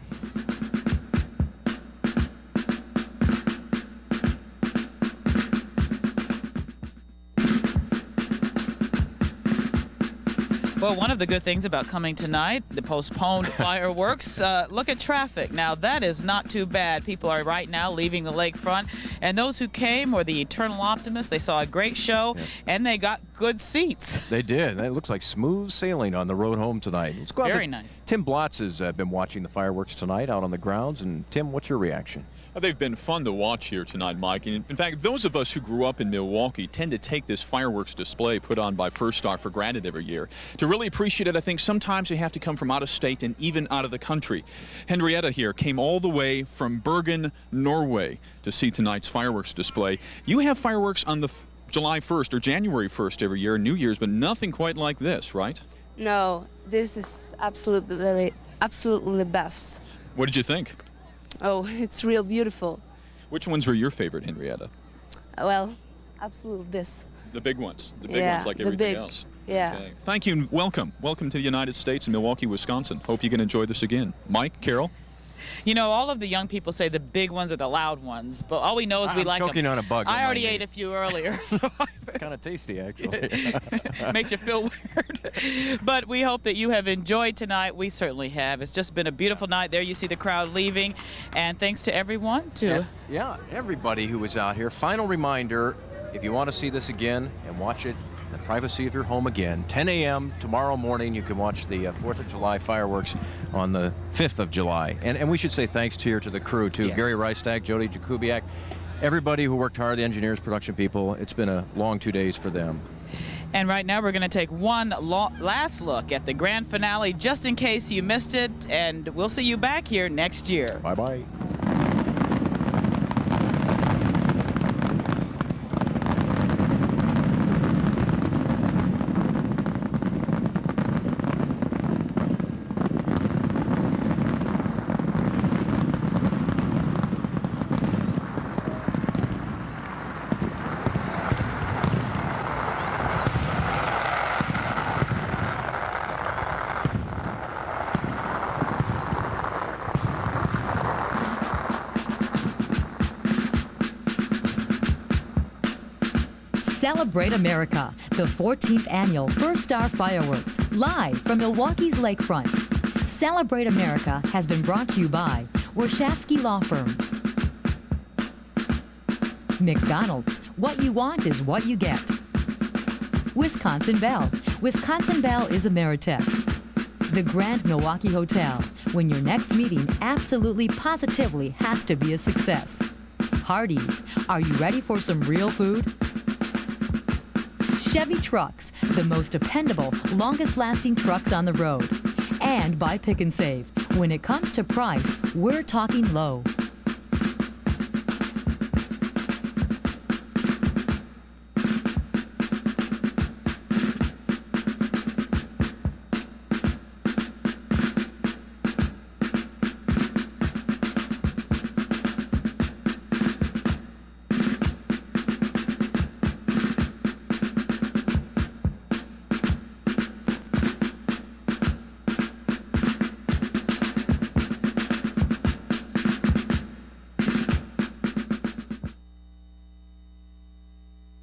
Well, one of the good things about coming tonight, the postponed fireworks, look at traffic. Now, that is not too bad. People are right now leaving the lakefront. And those who came were the eternal optimists. They saw a great show, and they got good seats. They did. It looks like smooth sailing on the road home tonight. Let's go out Very to nice. Tim Blotz has been watching the fireworks tonight out on the grounds. And, Tim, what's your reaction? They've been fun to watch here tonight, Mike. And in fact, those of us who grew up in Milwaukee tend to take this fireworks display put on by First Star for granted every year. To really appreciate it, I think sometimes you have to come from out of state and even out of the country. Henrietta here came all the way from Bergen, Norway to see tonight's fireworks display. You have fireworks on the July 1st or January 1st every year, New Year's, but nothing quite like this, right? No, this is absolutely the best. What did you think? Oh, it's real beautiful. Which ones were your favorite, Henrietta? Well, absolutely this. The big ones. The big ones like everything else. Yeah. Okay. Thank you and welcome. Welcome to the United States and Milwaukee, Wisconsin. Hope you can enjoy this again. Mike, Carol? You know, all of the young people say the big ones are the loud ones, but all we know is we like them. I'm choking on a bug. I already ate a few earlier. So kind of tasty, actually. Makes you feel weird. But we hope that you have enjoyed tonight. We certainly have. It's just been a beautiful night. There you see the crowd leaving. And thanks to everyone. Yeah, everybody who was out here. Final reminder, if you want to see this again and watch it in the privacy of your home again, 10 a.m. tomorrow morning, you can watch the 4th of July fireworks on the 5th of July. And we should say thanks here to the crew, too. Yes. Gary Reistag, Jody Jakubiak, everybody who worked hard, the engineers, production people. It's been a long 2 days for them. And right now we're going to take one last look at the grand finale just in case you missed it. And we'll see you back here next year. Bye-bye. Celebrate America, the 14th annual First Star Fireworks, live from Milwaukee's lakefront. Celebrate America has been brought to you by Warshawski Law Firm, McDonald's, what you want is what you get. Wisconsin Bell. Wisconsin Bell is Ameritech. The Grand Milwaukee Hotel. When your next meeting absolutely positively has to be a success. Hardee's. Are you ready for some real food? Chevy Trucks, the most dependable, longest-lasting trucks on the road. And by Pick and Save. When it comes to price, we're talking low.